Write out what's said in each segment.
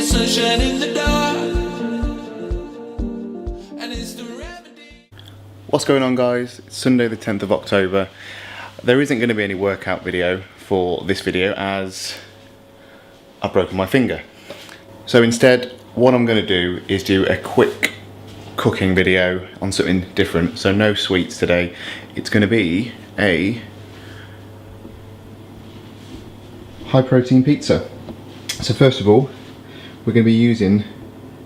that sunshine in the dark. And it's the remedy. What's going on, guys? It's Sunday the 10th of October. There isn't going to be any workout video for this video as I've broken my finger. So instead, what I'm going to do is do a quick cooking video on something different. So no sweets today. It's going to be a high protein pizza. So first of all, we're going to be using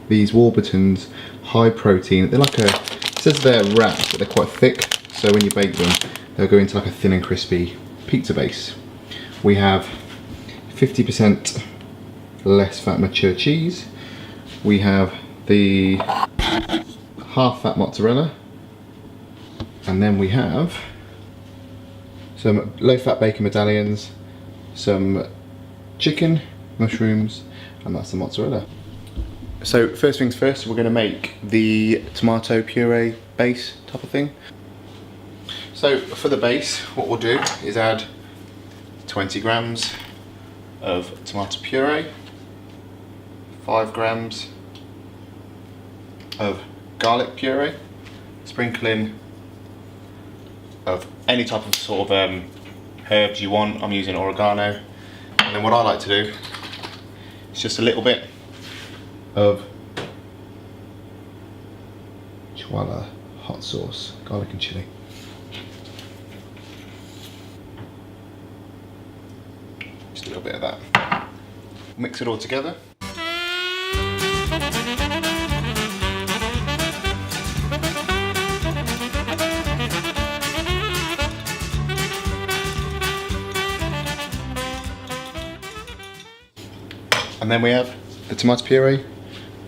these Warburton's high protein. They're like it says they're wrapped, but they're quite thick. So when you bake them, they'll go into like a thin and crispy pizza base. We have 50% less fat mature cheese. We have the half fat mozzarella. And then we have some low fat bacon medallions, some chicken, mushrooms, and that's the mozzarella. So first things first, we're going to make the tomato puree base type of thing. So for the base, what we'll do is add 20 grams of tomato puree, 5 grams of garlic puree, sprinkling of any type of sort of herbs you want. I'm using oregano. And then what I like to do is just a little bit of Chihuahua hot sauce, garlic and chili. Just a little bit of that. Mix it all together. And then we have the tomato puree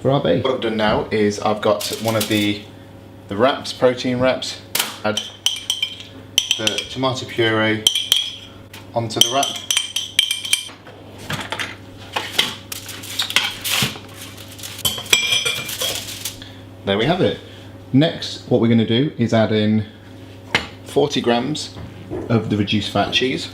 for our base. What I've done now is I've got one of the wraps, protein wraps. Add the tomato puree onto the wrap. There we have it. Next, what we're going to do is add in 40 grams of the reduced fat cheese.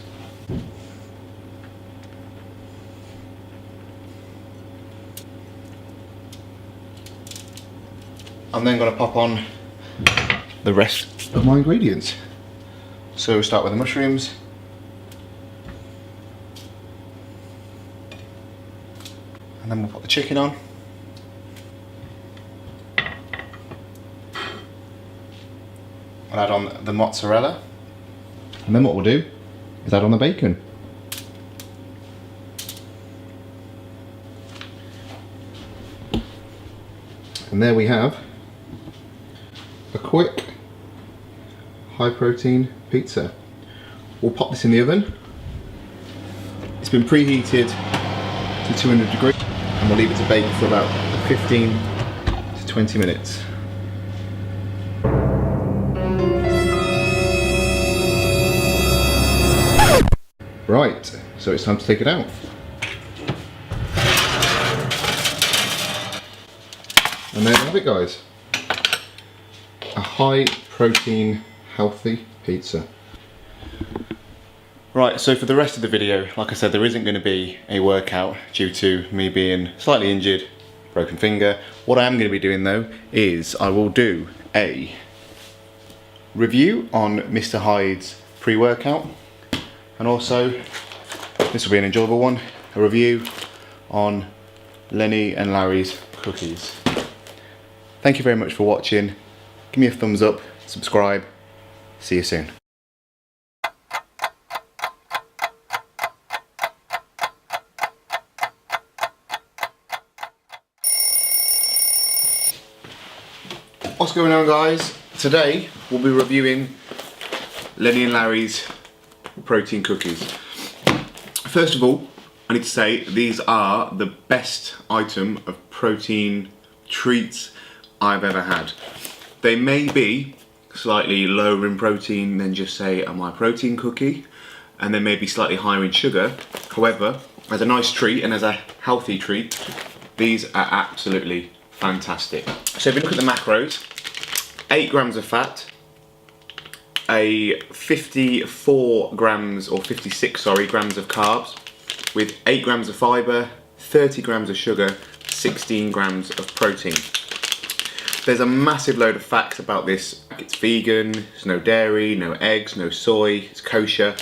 I'm then going to pop on the rest of my ingredients. So we'll start with the mushrooms. And then we'll put the chicken on. We'll add on the mozzarella. And then what we'll do is add on the bacon. And there we have a quick high protein pizza. We'll pop this in the oven. It's been preheated to 200 degrees and we'll leave it to bake for about 15 to 20 minutes. Right, so it's time to take it out. And there you have it, guys. A high protein, healthy pizza. Right, so for the rest of the video, like I said, there isn't going to be a workout due to me being slightly injured, broken finger. What I am going to be doing though is I will do a review on Mr. Hyde's pre-workout, and also, this will be an enjoyable one, a review on Lenny and Larry's cookies. Thank you very much for watching. Give me a thumbs up, subscribe. See you soon. What's going on, guys? Today we'll be reviewing Lenny and Larry's protein cookies. First of all, I need to say these are the best item of protein treats I've ever had. They may be slightly lower in protein than just say a My Protein cookie, and they may be slightly higher in sugar. However, as a nice treat and as a healthy treat, these are absolutely fantastic. So if you look at the macros, 8 grams of fat, a 54 grams or 56 grams of carbs, with 8 grams of fibre, 30 grams of sugar, 16 grams of protein. There's a massive load of facts about this. It's vegan, there's no dairy, no eggs, no soy, it's kosher.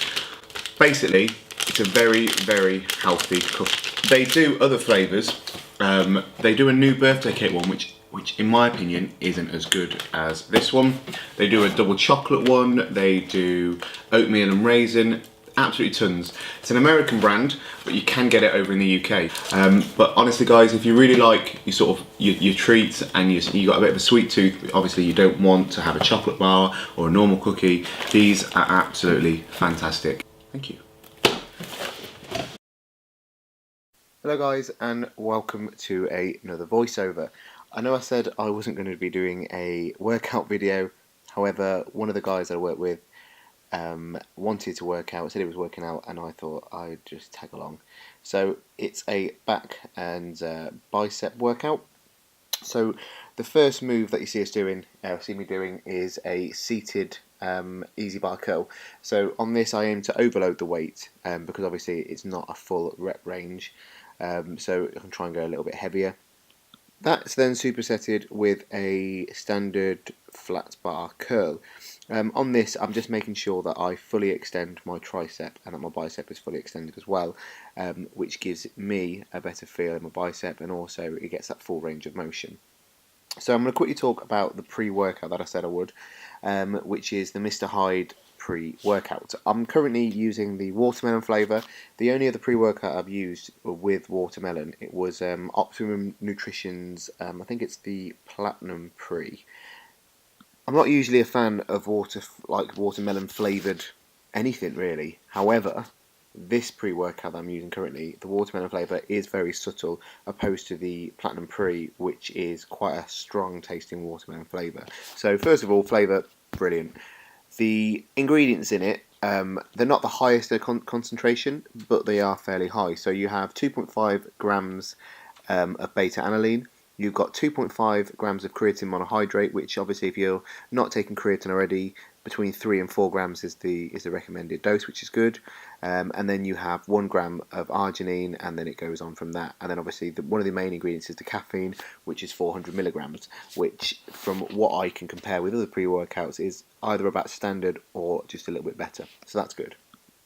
Basically, it's a very, very healthy cookie. They do other flavours. They do a new birthday cake one, which in my opinion isn't as good as this one. They do a double chocolate one, they do oatmeal and raisin, absolutely tons. It's an American brand, but you can get it over in the UK. But honestly guys, if you really like your sort of your treats and you got a bit of a sweet tooth, obviously you don't want to have a chocolate bar or a normal cookie, these are absolutely fantastic. Thank you. Hello guys, and welcome to another voiceover. I know I said I wasn't going to be doing a workout video, however one of the guys that I work with wanted to work out, said he was working out, and I thought I'd just tag along. So it's a back and bicep workout. So the first move that you see me doing is a seated easy bar curl. So on this I aim to overload the weight because obviously it's not a full rep range, so I can try and go a little bit heavier. That's then supersetted with a standard flat bar curl. On this I'm just making sure that I fully extend my tricep and that my bicep is fully extended as well, which gives me a better feel in my bicep, and also it gets that full range of motion. So I'm going to quickly talk about the pre-workout that I said I would, which is the Mr. Hyde pre-workout. I'm currently using the watermelon flavour. The only other pre-workout I've used with watermelon, it was Optimum Nutrition's, I think it's the Platinum Pre. I'm not usually a fan of watermelon flavoured anything really. However, this pre-workout that I'm using currently, the watermelon flavour is very subtle, opposed to the Platinum Pre, which is quite a strong tasting watermelon flavour. So first of all, flavour, brilliant. The ingredients in it, they're not the highest concentration, but they are fairly high. So you have 2.5 grams of beta-alanine. You've got 2.5 grams of creatine monohydrate, which obviously if you're not taking creatine already, between 3 and 4 grams is the recommended dose, which is good. And then you have 1 gram of arginine, and then it goes on from that. And then obviously one of the main ingredients is the caffeine, which is 400 milligrams, which from what I can compare with other pre-workouts is either about standard or just a little bit better. So that's good.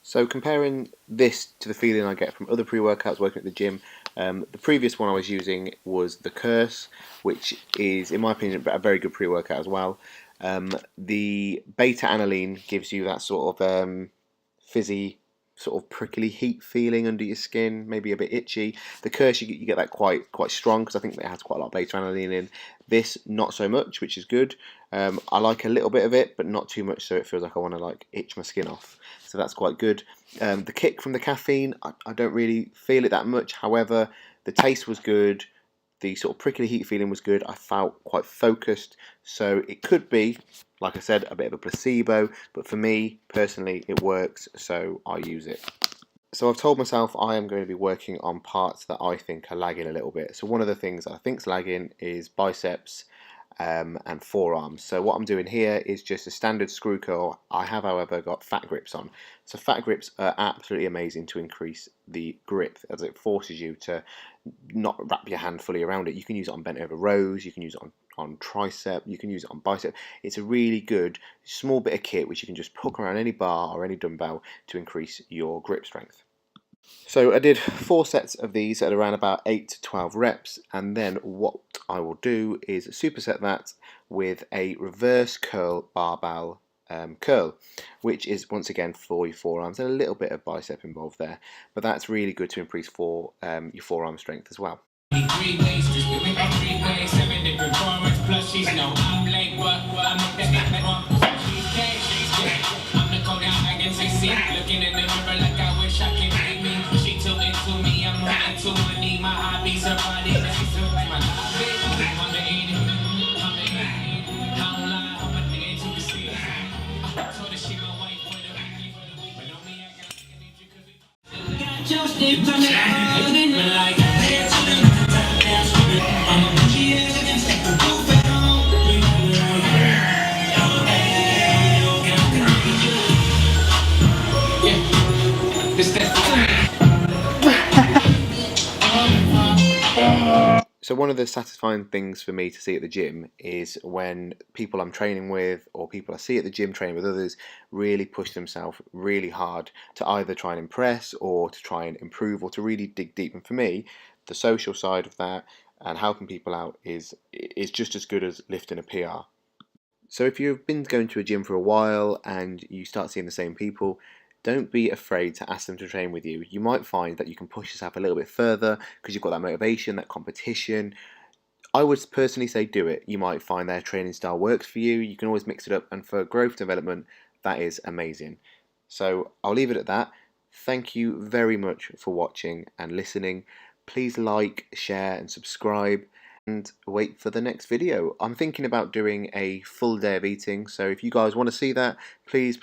So comparing this to the feeling I get from other pre-workouts working at the gym, the previous one I was using was the CARBS, which is, in my opinion, a very good pre-workout as well. The beta-alanine gives you that sort of fizzy, sort of prickly heat feeling under your skin, maybe a bit itchy. The CARBS, you get that quite strong, because I think it has quite a lot of beta-alanine in. This, not so much, which is good. I like a little bit of it, but not too much, so it feels like I want to itch my skin off. So that's quite good. The kick from the caffeine, I don't really feel it that much. However, the taste was good. The sort of prickly heat feeling was good. I felt quite focused. So it could be, like I said, a bit of a placebo. But for me, personally, it works. So I use it. So I've told myself I am going to be working on parts that I think are lagging a little bit. So one of the things I think is lagging is biceps and forearms. So what I'm doing here is just a standard screw curl. I have, however, got fat grips on. So fat grips are absolutely amazing to increase the grip, as it forces you to not wrap your hand fully around it. You can use it on bent over rows, you can use it on tricep, you can use it on bicep. It's a really good small bit of kit which you can just hook around any bar or any dumbbell to increase your grip strength. So I did 4 sets of these at around about 8 to 12 reps, and then what I will do is superset that with a reverse curl barbell curl, which is once again for your forearms and a little bit of bicep involved there, but that's really good to increase for your forearm strength as well. So one of the satisfying things for me to see at the gym is when people I'm training with or people I see at the gym training with others really push themselves really hard to either try and impress or to try and improve or to really dig deep. And for me, the social side of that and helping people out is just as good as lifting a PR. So if you've been going to a gym for a while and you start seeing the same people, don't be afraid to ask them to train with you. You might find that you can push yourself a little bit further because you've got that motivation, that competition. I would personally say do it. You might find their training style works for you. You can always mix it up, and for growth development, that is amazing. So I'll leave it at that. Thank you very much for watching and listening. Please like, share and subscribe and wait for the next video. I'm thinking about doing a full day of eating, so if you guys want to see that, please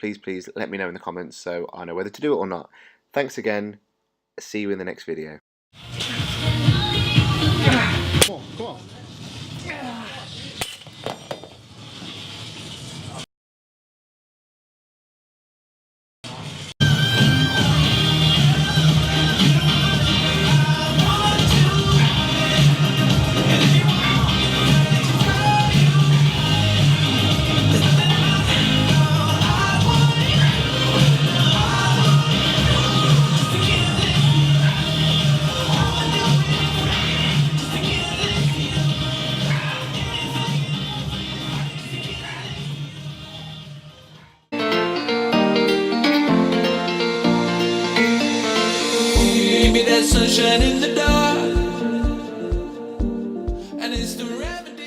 let me know in the comments so I know whether to do it or not. Thanks again. See you in the next video. Come on, come on. Give me that sunshine in the dark, and it's the remedy.